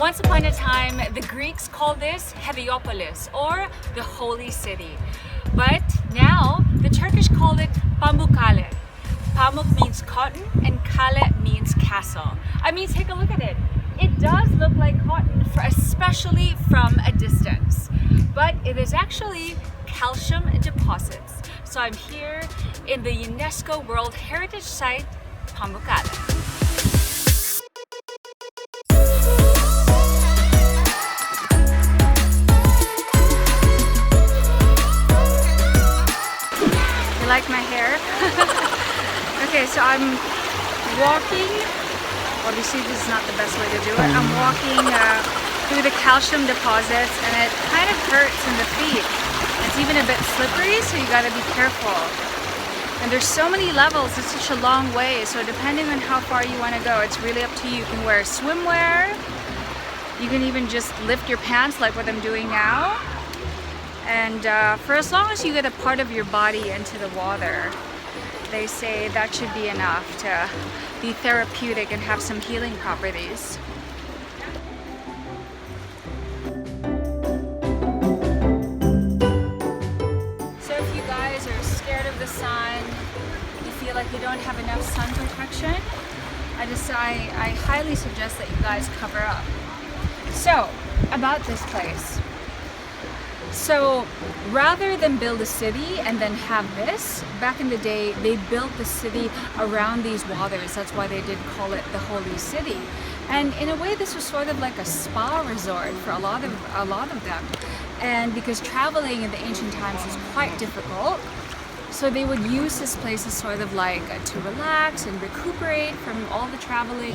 Once upon a time, the Greeks called this Hierapolis, or the Holy City. But now, the Turkish call it Pamukkale. Pamuk means cotton and kale means castle. I mean, take a look at it. It does look like cotton, especially from a distance. But it is actually calcium deposits. So I'm here in the UNESCO World Heritage Site, Pamukkale. You like my hair? Okay, so I'm walking. Obviously, this is not the best way to do it. I'm walking through the calcium deposits, and it kind of hurts in the feet. It's even a bit slippery, so you gotta be careful. And there's so many levels, it's such a long way, so depending on how far you want to go, it's really up to you. You can wear swimwear, you can even just lift your pants like what I'm doing now. And for as long as you get a part of your body into the water, they say that should be enough to be therapeutic and have some healing properties. So if you guys are scared of the sun, you feel like you don't have enough sun protection, I highly suggest that you guys cover up. So, about this place. So rather than build a city and then have this, back in the day they built the city around these waters. That's why they did call it the Holy City. And in a way this was sort of like a spa resort for a lot of them. And because traveling in the ancient times was quite difficult, so they would use this place as sort of like to relax and recuperate from all the traveling.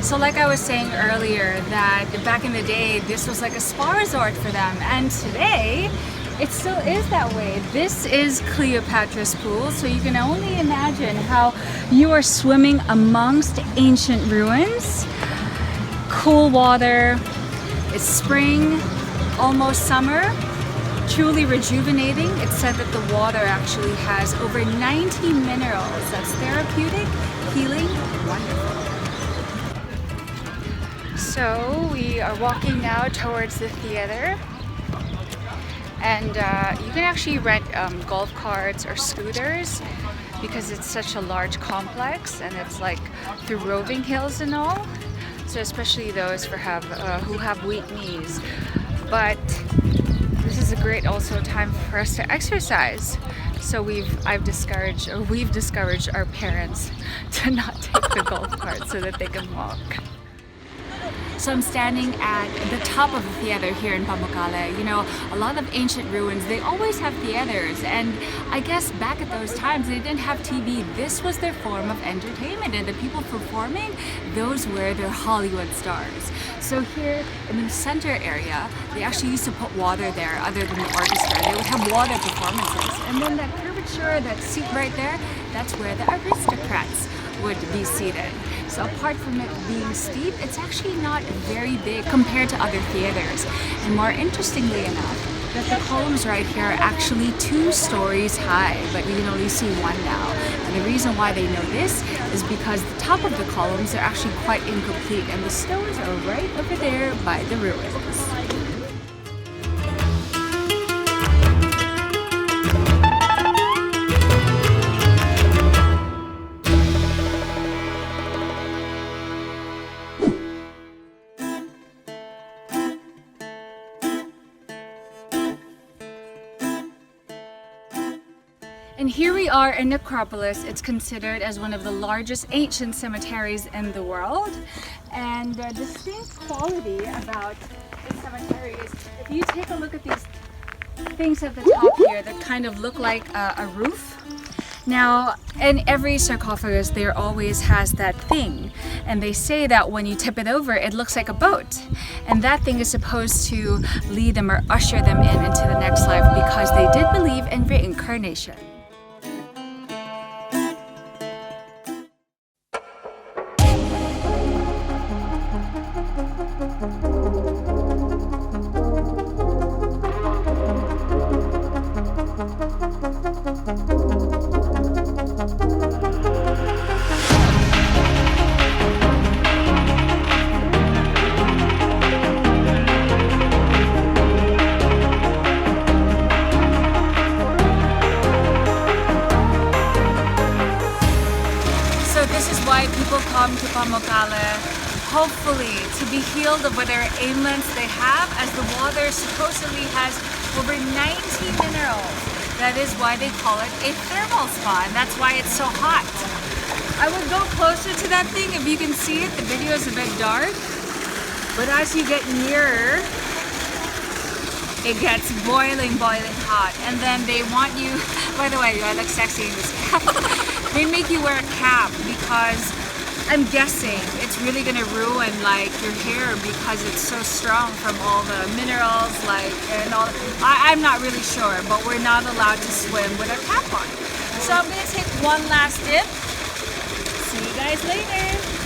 So like I was saying earlier, that back in the day this was like a spa resort for them, and today it still is that way. This is Cleopatra's pool, so you can only imagine how you are swimming amongst ancient ruins. Cool water, it's spring, almost summer, truly rejuvenating. It's said that the water actually has over 90 minerals. That's therapeutic, healing, wonderful. So we are walking now towards the theater, and you can actually rent golf carts or scooters because it's such a large complex and it's like through roving hills and all. So especially those who have weak knees. But this is a great also time for us to exercise. So we've discouraged our parents to not take the golf cart so that they can walk. So I'm standing at the top of the theater here in Pamukkale. You know, a lot of ancient ruins, they always have theaters, and I guess back at those times they didn't have TV. This was their form of entertainment, and the people performing, those were their Hollywood stars. So here in the center area, they actually used to put water there other than the orchestra. They would have water performances. And then that curvature, that seat right there, that's where the aristocrats would be seated. So apart from it being steep, it's actually not very big compared to other theaters. And more interestingly enough, that the columns right here are actually 2 stories high, but you can only see one now. And the reason why they know this is because the top of the columns are actually quite incomplete, and the stones are right over there by the ruins. And here we are in Necropolis. It's considered as one of the largest ancient cemeteries in the world. And the distinct quality about the cemetery is, if you take a look at these things at the top here that kind of look like a roof. Now, in every sarcophagus, there always has that thing. And they say that when you tip it over, it looks like a boat. And that thing is supposed to lead them or usher them into the next life because they did believe in reincarnation. People come to Pamukkale, hopefully to be healed of whatever ailments they have, as the water supposedly has over 90 minerals. That is why they call it a thermal spa, and that's why it's so hot. I would go closer to that thing if you can see it. The video is a bit dark, but as you get nearer, it gets boiling hot. And then they want you, by the way, I look sexy in this cap. They make you wear a cap because I'm guessing it's really gonna ruin like your hair because it's so strong from all the minerals, like, and all. I'm not really sure, but we're not allowed to swim with a cap on. So I'm gonna take one last dip. See you guys later.